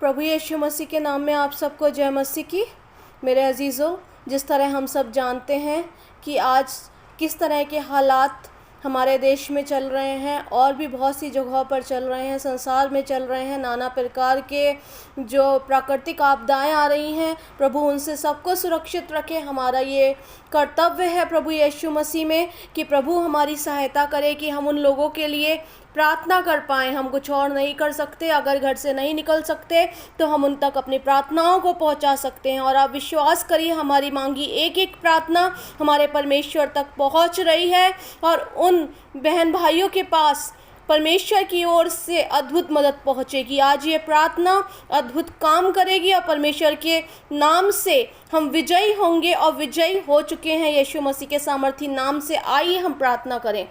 प्रभु यीशु मसीह के नाम में आप सबको जय मसीह की। मेरे अजीज़ों, जिस तरह हम सब जानते हैं कि आज किस तरह के हालात हमारे देश में चल रहे हैं और भी बहुत सी जगहों पर चल रहे हैं, संसार में चल रहे हैं, नाना प्रकार के जो प्राकृतिक आपदाएं आ रही हैं, प्रभु उनसे सबको सुरक्षित रखे। हमारा ये कर्तव्य है प्रभु यीशु मसीह में कि प्रभु हमारी सहायता करे कि हम उन लोगों के लिए प्रार्थना कर पाएँ। हम कुछ और नहीं कर सकते, अगर घर से नहीं निकल सकते तो हम उन तक अपनी प्रार्थनाओं को पहुंचा सकते हैं। और आप विश्वास करिए, हमारी मांगी एक एक प्रार्थना हमारे परमेश्वर तक पहुंच रही है और उन बहन भाइयों के पास परमेश्वर की ओर से अद्भुत मदद पहुंचेगी। आज ये प्रार्थना अद्भुत काम करेगी और परमेश्वर के नाम से हम विजयी होंगे और विजयी हो चुके हैं यीशु मसीह के सामर्थी नाम से। आइए हम प्रार्थना करें।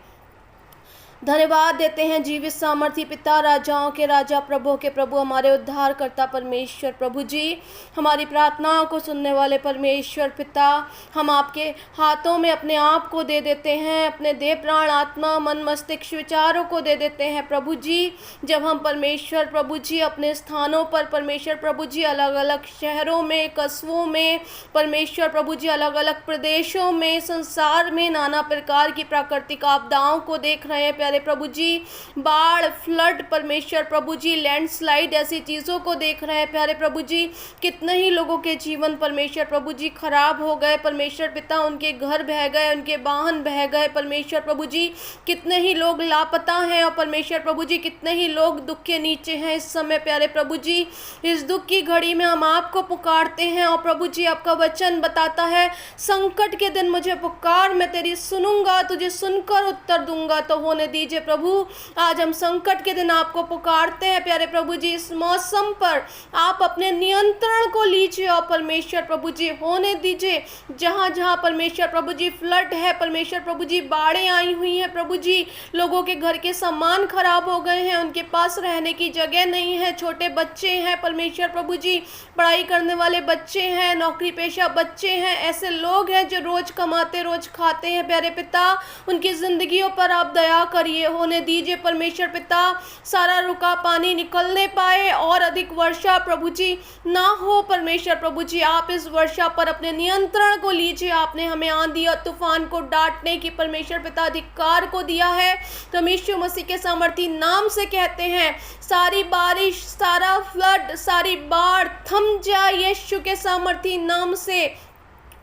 धन्यवाद देते हैं जीवित सामर्थी पिता, राजाओं के राजा, प्रभु के प्रभु, हमारे उद्धार करता परमेश्वर। प्रभु जी, हमारी प्रार्थनाओं को सुनने वाले परमेश्वर पिता, हम आपके हाथों में अपने आप को दे देते हैं, अपने देह प्राण आत्मा मन मस्तिष्क विचारों को दे देते हैं। प्रभु जी, जब हम परमेश्वर प्रभु जी अपने स्थानों पर परमेश्वर प्रभु जी अलग अलग शहरों में, कस्बों में, परमेश्वर प्रभु जी अलग अलग प्रदेशों में, संसार में नाना प्रकार की प्राकृतिक आपदाओं को देख रहे हैं प्यारे प्रभु जी, बाढ़, फ्लड, परमेश्वर प्रभु जी लैंडस्लाइड, ऐसी चीज़ों को देख रहे हैं प्यारे प्रभु जी। कितने ही लोगों के जीवन परमेश्वर प्रभु जी खराब हो गए परमेश्वर पिता, उनके घर बह गए, उनके वाहन बह गए परमेश्वर प्रभु जी। कितने ही लोग लापता हैं और परमेश्वर प्रभु जी कितने ही लोग दुख के नीचे हैं इस समय प्यारे प्रभु जी। इस दुख की घड़ी में हम आपको पुकारते हैं और प्रभु जी आपका वचन बताता है, संकट के दिन मुझे पुकार, मैं तेरी सुनूंगा, तुझे सुनकर उत्तर दूंगा। तो होने दीजिए प्रभु, आज हम संकट के दिन आपको पुकारते हैं प्यारे प्रभु जी। इस मौसम पर आप अपने नियंत्रण को लीजिए और परमेश्वर प्रभु जी होने दीजिए। जहाँ जहाँ परमेश्वर प्रभु जी फ्लड है, परमेश्वर प्रभु जी बाढ़ें आई हुई हैं प्रभु जी, लोगों के घर के सामान खराब हो गए हैं, उनके पास रहने की जगह नहीं है, छोटे बच्चे हैं परमेश्वर प्रभु जी, पढ़ाई करने वाले बच्चे हैं, नौकरी पेशा बच्चे हैं, ऐसे लोग हैं जो रोज कमाते रोज खाते हैं प्यारे पिता, उनकी जिंदगियों पर आप दया करिए। होने दीजिए परमेश्वर पिता, सारा रुका पानी निकलने पाए और अधिक वर्षा प्रभु जी ना हो परमेश्वर प्रभु जी। आप इस वर्षा पर अपने नियंत्रण को लीजिए। आपने हमें आंधी और तूफान को डांटने की परमेश्वर पिता अधिकार को दिया है। तो हम यीशु मसीह के सामर्थी नाम से कहते हैं, सारी बारिश, सारा फ्लड, सारी बाढ़ थम जाए यीशु के सामर्थी नाम से।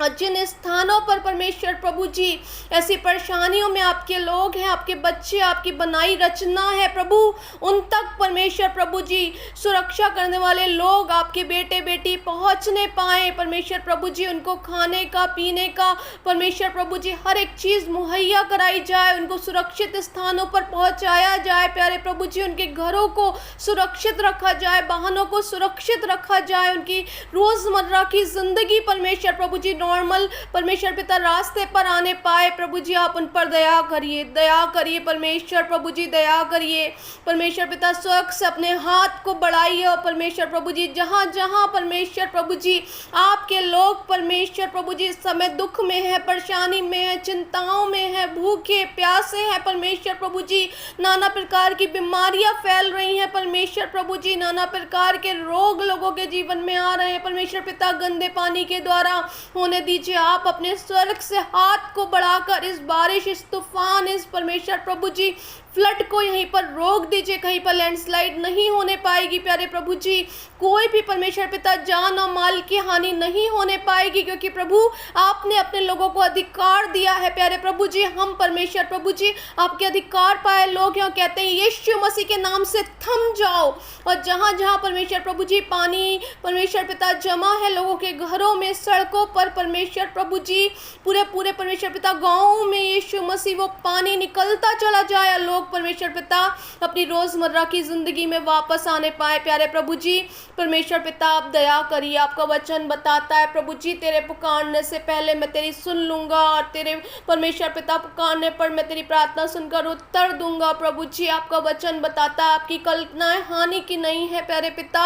और जिन स्थानों पर परमेश्वर प्रभु जी ऐसी परेशानियों में आपके लोग हैं, आपके बच्चे, आपकी बनाई रचना है प्रभु, उन तक परमेश्वर प्रभु जी सुरक्षा करने वाले लोग, आपके बेटे बेटी पहुंचने पाए परमेश्वर प्रभु जी, उनको खाने का, पीने का परमेश्वर प्रभु जी हर एक चीज़ मुहैया कराई जाए, उनको सुरक्षित स्थानों पर पहुंचाया जाए प्यारे प्रभु जी, उनके घरों को सुरक्षित रखा जाए, वाहनों को सुरक्षित रखा जाए, उनकी रोज़मर्रा की जिंदगी परमेश्वर प्रभु जी नॉर्मल परमेश्वर पिता रास्ते पर आने पाए प्रभु जी। आप उन पर दया करिए, दया करिए परमेश्वर प्रभु जी, दया करिए परमेश्वर पिता। स्वर्ग से अपने हाथ को बढ़ाइए और परमेश्वर प्रभु जी जहाँ जहाँ परमेश्वर प्रभु जी आपके लोग परमेश्वर प्रभु जी इस समय दुख में है, परेशानी में है, चिंताओं में है, भूखे प्यासे हैं परमेश्वर प्रभु जी, नाना प्रकार की बीमारियां फैल रही हैं परमेश्वर प्रभु जी, नाना प्रकार के रोग लोगों के जीवन में आ रहे हैं परमेश्वर पिता, गंदे पानी के द्वारा। होने दीजिए आप अपने स्वर्ग से हाथ को बढ़ाकर इस बारिश, इस तूफान, इस परमेश्वर प्रभु जी फ्लड को यहीं पर रोक दीजिए। कहीं पर लैंडस्लाइड नहीं होने पाएगी प्यारे प्रभु जी, कोई भी परमेश्वर पिता जान और माल की हानि नहीं होने पाएगी, क्योंकि प्रभु आपने अपने लोगों को अधिकार दिया है प्यारे प्रभु जी। हम परमेश्वर प्रभु जी आपके अधिकार पाए लोग हैं और कहते हैं यीशु मसीह के नाम से थम जाओ। और जहाँ जहाँ परमेश्वर प्रभु जी पानी परमेश्वर पिता जमा है लोगों के घरों में, सड़कों पर परमेश्वर प्रभु जी, पूरे पूरे परमेश्वर पिता गाँवों में यीशु मसीह वो पानी निकलता चला जाए, लोग परमेश्वर पिता अपनी रोजमर्रा की जिंदगी में वापस आने पाए प्यारे प्रभु जी। परमेश्वर पिता आप दया करिए, आपका वचन बताता है प्रभु जी, तेरे पुकारने से पहले मैं तेरी सुन लूंगा और तेरे परमेश्वर पिता पुकारने पर मैं तेरी प्रार्थना सुनकर उत्तर दूंगा प्रभु जी। आपका वचन बताता है आपकी कल्पनाएं हानि की नहीं है प्यारे पिता।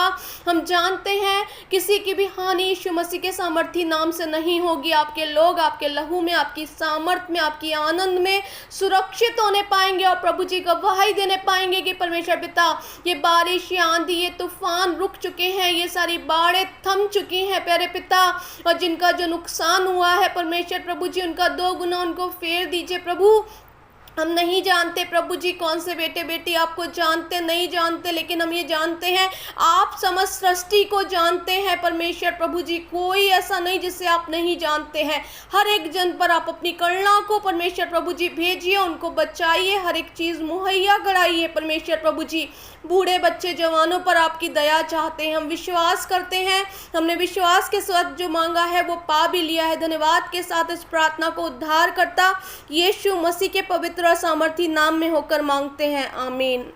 हम जानते हैं किसी की भी हानि यीशु मसीह के सामर्थी नाम से नहीं होगी। आपके लोग आपके लहू में, आपकी सामर्थ में, आपकी आनंद में सुरक्षित होने पाएंगे और प्रभु जी गवाही देने पाएंगे कि परमेश्वर पिता ये बारिश, ये आंधी, ये तूफान रुक चुके हैं, ये सारी बाढ़ें थम चुकी हैं प्यारे पिता। और जिनका जो नुकसान हुआ है परमेश्वर प्रभु जी, उनका 2 गुना उनको फेर दीजिए प्रभु। हम नहीं जानते प्रभु जी कौन से बेटे बेटी आपको जानते नहीं जानते, लेकिन हम ये जानते हैं आप समस्त सृष्टि को जानते हैं परमेश्वर प्रभु जी। कोई ऐसा नहीं जिसे आप नहीं जानते हैं। हर एक जन पर आप अपनी करुणा को परमेश्वर प्रभु जी भेजिए, उनको बचाइए, हर एक चीज़ मुहैया कराइए परमेश्वर प्रभु जी। बूढ़े बच्चे जवानों पर आपकी दया चाहते हैं। हम विश्वास करते हैं, हमने विश्वास के साथ जो मांगा है वो पा भी लिया है। धन्यवाद के साथ इस प्रार्थना को उद्धार करता यीशु मसीह के पवित्र और सामर्थी नाम में होकर मांगते हैं, आमीन।